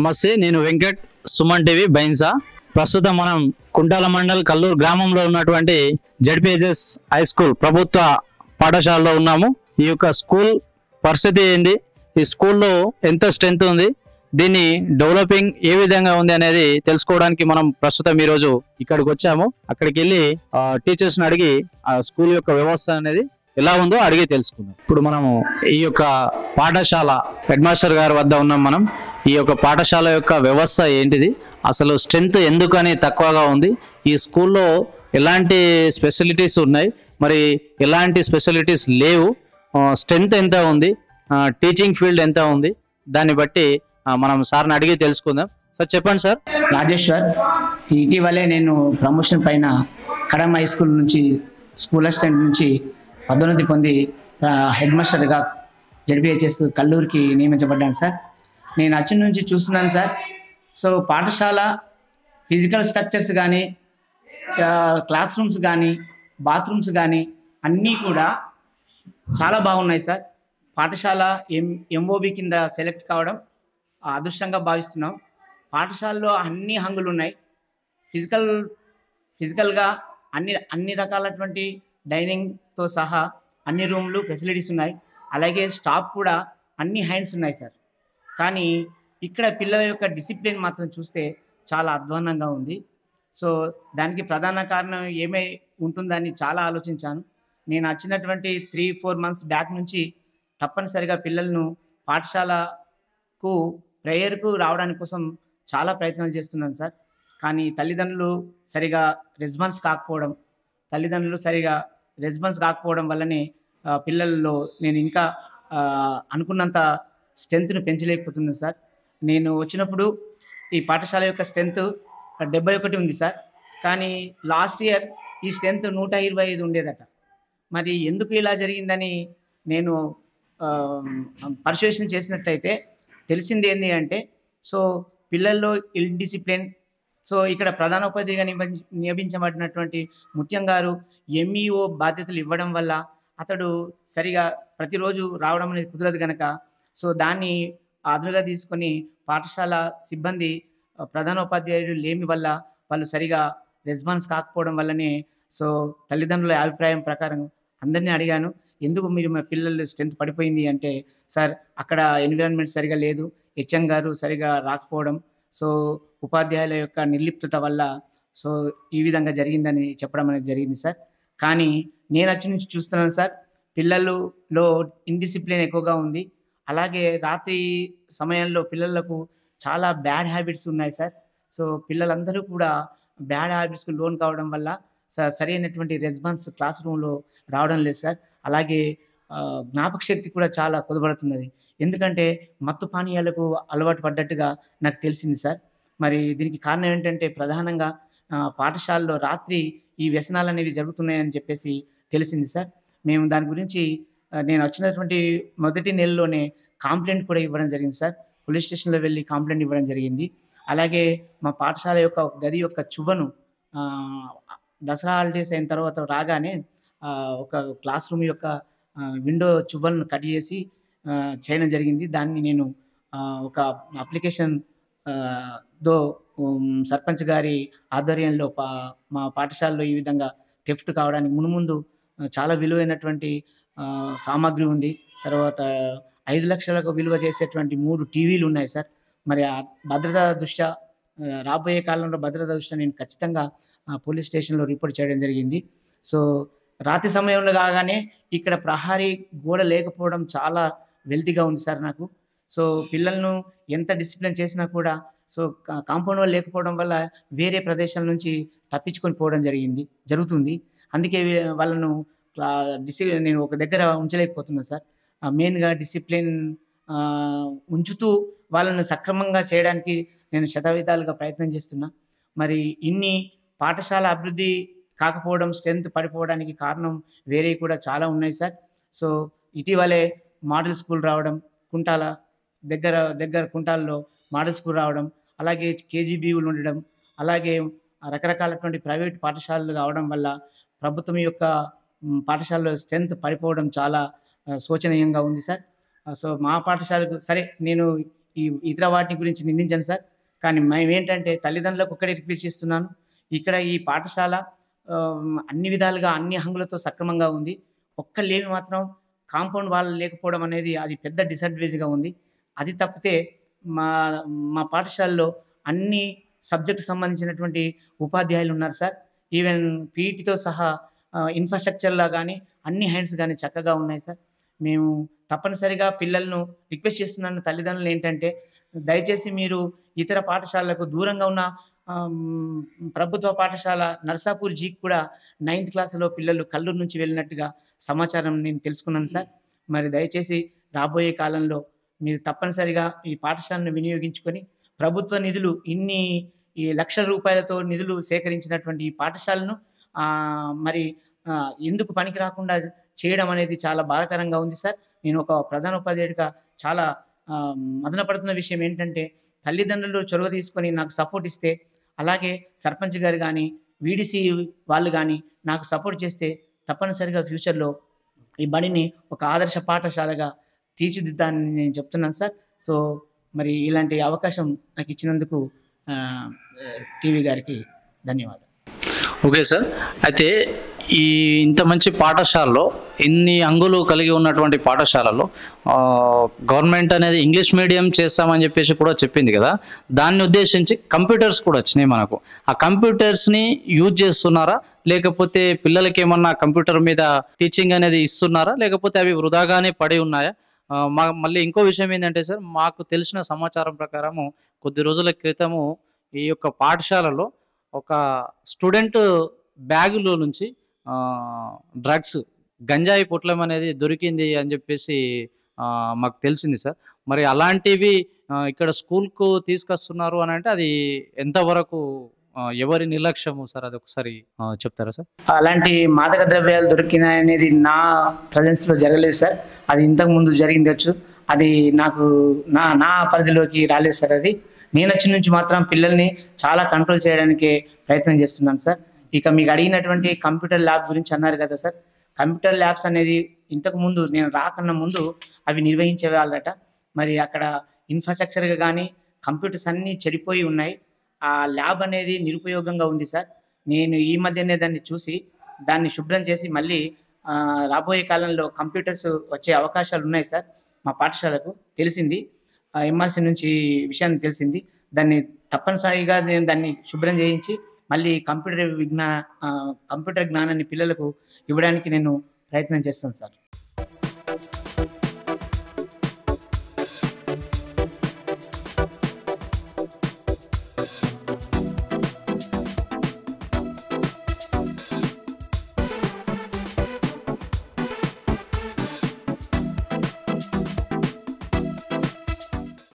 నమస్తే, నేను వెంకట్, సుమన్ టీవీ బైన్సా. ప్రస్తుతం మనం కుంటాల మండల్ కల్లూరు గ్రామంలో ఉన్నటువంటి జడ్పీహెచ్ఎస్ హై స్కూల్ ప్రభుత్వ పాఠశాలలో ఉన్నాము. ఈ యొక్క స్కూల్ పరిస్థితి ఏంటి, ఈ స్కూల్లో ఎంత స్ట్రెంత్ ఉంది, దీన్ని డెవలపింగ్ ఏ విధంగా ఉంది అనేది తెలుసుకోవడానికి మనం ప్రస్తుతం ఈరోజు ఇక్కడికి వచ్చాము. అక్కడికి వెళ్ళి టీచర్స్ని అడిగి ఆ స్కూల్ యొక్క వ్యవస్థ అనేది ఎలా ఉందో అడిగి తెలుసుకుందాం. ఇప్పుడు మనము ఈ యొక్క పాఠశాల హెడ్ మాస్టర్ గారి వద్ద ఉన్నాం. మనం ఈ యొక్క పాఠశాల యొక్క వ్యవస్థ ఏంటిది, అసలు స్ట్రెంత్ ఎందుకని తక్కువగా ఉంది, ఈ స్కూల్లో ఎలాంటి స్పెషలిటీస్ ఉన్నాయి, మరి ఎలాంటి స్పెషలిటీస్ లేవు, స్ట్రెంత్ ఎంత ఉంది, టీచింగ్ ఫీల్డ్ ఎంత ఉంది, దాన్ని బట్టి మనం సార్ని అడిగి తెలుసుకుందాం. సార్ చెప్పండి. సార్ రాజేశ్వర్, ఇటీవలే నేను ప్రమోషన్ పైన కడమ హై స్కూల్ నుంచి స్కూల్ అసిస్టెంట్ నుంచి పదోన్నతి పొంది హెడ్ మాస్టర్గా జడ్పీహెచ్ఎస్ కల్లూరుకి నియమించబడ్డాను సార్. నేను అచ్చి నుంచి చూస్తున్నాను సార్. సో పాఠశాల ఫిజికల్ స్ట్రక్చర్స్ కానీ, క్లాస్ రూమ్స్ కానీ, బాత్రూమ్స్ కానీ అన్నీ కూడా చాలా బాగున్నాయి సార్. పాఠశాల ఎంఓబి కింద సెలెక్ట్ కావడం అదృష్టంగా భావిస్తున్నాం. పాఠశాలలో అన్ని హంగులు ఉన్నాయి. ఫిజికల్గా అన్ని రకాలటువంటి డైనింగ్తో సహా అన్ని రూమ్లు ఫెసిలిటీస్ ఉన్నాయి. అలాగే స్టాఫ్ కూడా అన్ని హ్యాండ్స్ ఉన్నాయి సార్. కానీ ఇక్కడ పిల్లల యొక్క డిసిప్లిన్ మాత్రం చూస్తే చాలా అధ్వాన్నంగా ఉంది. సో దానికి ప్రధాన కారణం ఏమై ఉంటుందని చాలా ఆలోచించాను. నేను వచ్చినటువంటి 3-4 months బ్యాక్ నుంచి తప్పనిసరిగా పిల్లలను పాఠశాలకు ప్రేయర్కు రావడానికి కోసం చాలా ప్రయత్నాలు చేస్తున్నాను సార్. కానీ తల్లిదండ్రులు సరిగా రెస్పాన్స్ కాకపోవడం వల్లనే పిల్లల్లో నేను ఇంకా అనుకున్నంత స్ట్రెంత్ను పెంచలేకపోతున్నాను సార్. నేను వచ్చినప్పుడు ఈ పాఠశాల యొక్క స్ట్రెంత్ 71 ఉంది సార్. కానీ లాస్ట్ ఇయర్ ఈ స్ట్రెంత్ 125 ఉండేదట. మరి ఎందుకు ఇలా జరిగిందని నేను పర్సువేషన్ చేసినట్టయితే తెలిసింది ఏంటి అంటే, సో పిల్లల్లో ఇల్ డిసిప్లిన్. సో ఇక్కడ ప్రధాన ఉపాధ్యాయుగా నియమించబడినటువంటి ముత్యం గారు ఎంఈఓ బాధ్యతలు ఇవ్వడం వల్ల అతడు సరిగా ప్రతిరోజు రావడం అనేది కుదరదు కనుక, సో దాన్ని అదునుగా తీసుకొని పాఠశాల సిబ్బంది ప్రధాన ఉపాధ్యాయుడు లేమి వల్ల వాళ్ళు సరిగా రెస్పాన్స్ కాకపోవడం వల్లనే, సో తల్లిదండ్రుల అభిప్రాయం ప్రకారం అందరినీ అడిగాను, ఎందుకు మీరు మా పిల్లలు స్ట్రెంత్ పడిపోయింది అంటే, సార్ అక్కడ ఎన్విరాన్మెంట్ సరిగా లేదు, హెచ్ఎం గారు సరిగా రాకపోవడం, సో ఉపాధ్యాయుల యొక్క నిర్లిప్తత వల్ల సో ఈ విధంగా జరిగిందని చెప్పడం అనేది జరిగింది సార్. కానీ నేను వచ్చి నుంచి చూస్తున్నాను సార్, పిల్లలలో ఇండిసిప్లిన్ ఎక్కువగా ఉంది. అలాగే రాత్రి సమయంలో పిల్లలకు చాలా బ్యాడ్ హ్యాబిట్స్ ఉన్నాయి సార్. సో పిల్లలందరూ కూడా బ్యాడ్ హ్యాబిట్స్కి లోన్ కావడం వల్ల సరైనటువంటి రెస్పాన్స్ క్లాస్ రూమ్లో రావడం లేదు సార్. అలాగే జ్ఞాపక శక్తి కూడా చాలా కుదబడుతున్నది. ఎందుకంటే మత్తు పానీయాలకు అలవాటు పడ్డట్టుగా నాకు తెలిసింది సార్. మరి దీనికి కారణం ఏంటంటే ప్రధానంగా పాఠశాలలో రాత్రి ఈ వ్యసనాలు అనేవి జరుగుతున్నాయని చెప్పేసి తెలిసింది సార్. మేము దాని గురించి నేను వచ్చినటువంటి మొదటి నెలలోనే కంప్లైంట్ కూడా ఇవ్వడం జరిగింది సార్. పోలీస్ స్టేషన్లో వెళ్ళి కంప్లైంట్ ఇవ్వడం జరిగింది. అలాగే మా పాఠశాల యొక్క గది యొక్క చువ్వను దసరా హాలిడేస్ అయిన తర్వాత రాగానే ఒక క్లాస్ రూమ్ యొక్క విండో చువ్వలను కట్ చేసి చేయడం జరిగింది. దాన్ని నేను ఒక అప్లికేషన్ దో సర్పంచ్ గారి ఆధ్వర్యంలో మా పాఠశాలలో ఈ విధంగా థెఫ్ట్ కావడానికి మునుముందు చాలా విలువైనటువంటి సామాగ్రి ఉంది. తర్వాత 5 లక్షలకు విలువ చేసేటువంటి 3 టీవీలు ఉన్నాయి సార్. మరి ఆ భద్రతా దృష్ట్యా రాబోయే కాలంలో భద్రతా దృష్ట్యా నేను ఖచ్చితంగా పోలీస్ స్టేషన్లో రిపోర్ట్ చేయడం జరిగింది. సో రాత్రి సమయంలో కాగానే ఇక్కడ ప్రహారీ గోడ లేకపోవడం చాలా వెల్తీగా ఉంది సార్ నాకు. సో పిల్లలను ఎంత డిసిప్లిన్ చేసినా కూడా సో కాంపౌండ్ వాళ్ళు లేకపోవడం వల్ల వేరే ప్రదేశాల నుంచి తప్పించుకొని పోవడం జరుగుతుంది. అందుకే వాళ్ళను నేను ఒక దగ్గర ఉంచలేకపోతున్నాను సార్. మెయిన్గా డిసిప్లిన్ ఉంచుతూ వాళ్ళను సక్రమంగా చేయడానికి నేను శతవిధాలుగా ప్రయత్నం చేస్తున్నా. మరి ఇన్ని పాఠశాల అభివృద్ధి కాకపోవడం, స్ట్రెంత్ పడిపోవడానికి కారణం వేరే కూడా చాలా ఉన్నాయి సార్. సో ఇటీవలే మోడల్ స్కూల్ రావడం, కుంటాల దగ్గర కుంటాల్లో మోడల్ స్కూల్ రావడం, అలాగే కేజీబీలు ఉండడం, అలాగే రకరకాలటువంటి ప్రైవేట్ పాఠశాలలు కావడం వల్ల ప్రభుత్వం యొక్క పాఠశాలలో స్ట్రెంత్ పడిపోవడం చాలా శోచనీయంగా ఉంది సార్. సో మా పాఠశాలకు సరే నేను ఈ ఇతర వాటి గురించి నిందించను సార్. కానీ మేమేంటంటే తల్లిదండ్రులకు ఒక్కటే రిక్వెస్ట్ చేస్తున్నాను. ఇక్కడ ఈ పాఠశాల అన్ని విధాలుగా అన్ని హంగులతో సక్రమంగా ఉంది. ఒక్క లేమి మాత్రం కాంపౌండ్ వాల్ లేకపోవడం అనేది అది పెద్ద డిసడ్వాంటేజ్‌గా ఉంది. అది తప్పితే మా మా పాఠశాలలో అన్ని సబ్జెక్ట్‌కి సంబంధించినటువంటి ఉపాధ్యాయులు ఉన్నారు సార్. ఈవెన్ పీఈటీతో సహా ఇన్‌ఫ్రాస్ట్రక్చర్‌లా గానీ, అన్ని హ్యాండ్స్ గానీ చక్కగా ఉన్నాయి సార్. మేము తప్పనిసరిగా పిల్లలను రిక్వెస్ట్ చేస్తున్నాను తల్లిదండ్రులేంటంటే, దయచేసి మీరు ఇతర పాఠశాలలకు దూరంగా ఉన్న ప్రభుత్వ పాఠశాల నర్సాపూర్ జీకి కూడా 9థ్ క్లాస్‌లో పిల్లలు కల్లూరు నుంచి వెళ్ళినట్టుగా సమాచారం నేను తెలుసుకున్నాను సార్. మరి దయచేసి రాబోయే కాలంలో మీరు తప్పనిసరిగా ఈ పాఠశాలను వినియోగించుకొని ప్రభుత్వ నిధులు ఈ లక్షల రూపాయలతో నిధులు సేకరించినటువంటి ఈ పాఠశాలను మరి ఎందుకు పనికి రాకుండా చేయడం అనేది చాలా బాధాకరంగా ఉంది సార్. నేను ఒక ప్రధానోపాధ్యాయుడిగా చాలా మదన పడుతున్న విషయం ఏంటంటే, తల్లిదండ్రులు చొరవ తీసుకొని నాకు సపోర్ట్ ఇస్తే, అలాగే సర్పంచ్ గారు గానీ, వీడీసీ వాళ్ళు గానీ నాకు సపోర్ట్ చేస్తే తప్పనిసరిగా ఫ్యూచర్‌లో ఈ బడిని ఒక ఆదర్శ పాఠశాలగా తీర్చిదిద్దాలని నేను చెప్తున్నాను సార్. సో, మరి ఇలాంటి అవకాశం నాకిచ్చినందుకు టీవీ గారికి ధన్యవాదాలు. Okay sir. అయితే ఇంత మంచి పాఠశాలలో ఇన్ని అంగులు కలిగి ఉన్నటువంటి పాఠశాలలో గవర్నమెంట్ అనేది ఇంగ్లీష్ మీడియం చేస్తామని చెప్పేసి కూడా చెప్పింది కదా, దాన్ని ఉద్దేశించి కంప్యూటర్స్ కూడా వచ్చినాయి మనకు. ఆ కంప్యూటర్స్ని యూజ్ చేస్తున్నారా, లేకపోతే పిల్లలకి ఏమన్నా కంప్యూటర్ మీద టీచింగ్ అనేది ఇస్తున్నారా, లేకపోతే అవి వృధాగానే పడి ఉన్నాయా? మళ్ళీ ఇంకో విషయం ఏంటంటే సార్, మాకు తెలిసిన సమాచారం ప్రకారము కొద్ది రోజుల క్రితము ఈ యొక్క పాఠశాలలో ఒక స్టూడెంట్ బ్యాగులో నుంచి డ్రగ్స్, గంజాయి పొట్లం అనేది దొరికింది అని చెప్పేసి మాకు తెలిసింది సార్. మరి అలాంటివి ఇక్కడ స్కూల్‌కు తీసుకొస్తున్నారు అని అంటే అది ఎంతవరకు ఎవరి నిర్లక్ష్యము సార్? అది ఒకసారి చెప్తారా సార్? అలాంటి మాదక ద్రవ్యాలు దొరికినాయనేది నా ప్రెజెన్స్‌లో జరగలేదు సార్. అది ఇంతకుముందు జరిగిండొచ్చు. అది నాకు నా పరిధిలోకి రాలేదు సార్ అది. నేనొచ్చిన నుంచి మాత్రం పిల్లల్ని చాలా కంట్రోల్ చేయడానికే ప్రయత్నం చేస్తున్నాను సార్. ఇక మీకు అడిగినటువంటి కంప్యూటర్ ల్యాబ్ గురించి అన్నారు కదా సార్. కంప్యూటర్ ల్యాబ్స్ అనేది ఇంతకుముందు నేను రాకన్నా ముందు అవి నిర్వహించేవాళ్ళట. మరి అక్కడ ఇన్‌ఫ్రాస్ట్రక్చర్‌గా గానీ, కంప్యూటర్స్ అన్నీ చెడిపోయి ఉన్నాయి. ఆ ల్యాబ్ అనేది నిరుపయోగంగా ఉంది సార్. నేను ఈ మధ్యనే దాన్ని చూసి, దాన్ని శుభ్రం చేసి మళ్ళీ రాబోయే కాలంలో కంప్యూటర్స్ వచ్చే అవకాశాలు ఉన్నాయి సార్. మా పాఠశాలకు తెలిసింది. ఎంఆర్‌సీ నుంచి ఈ విషయాన్ని తెలిసింది. దాన్ని తప్పనిసరిగా నేను దాన్ని శుభ్రం చేయించి మళ్ళీ కంప్యూటర్ జ్ఞానాన్ని పిల్లలకు ఇవ్వడానికి నేను ప్రయత్నం చేస్తాను సార్.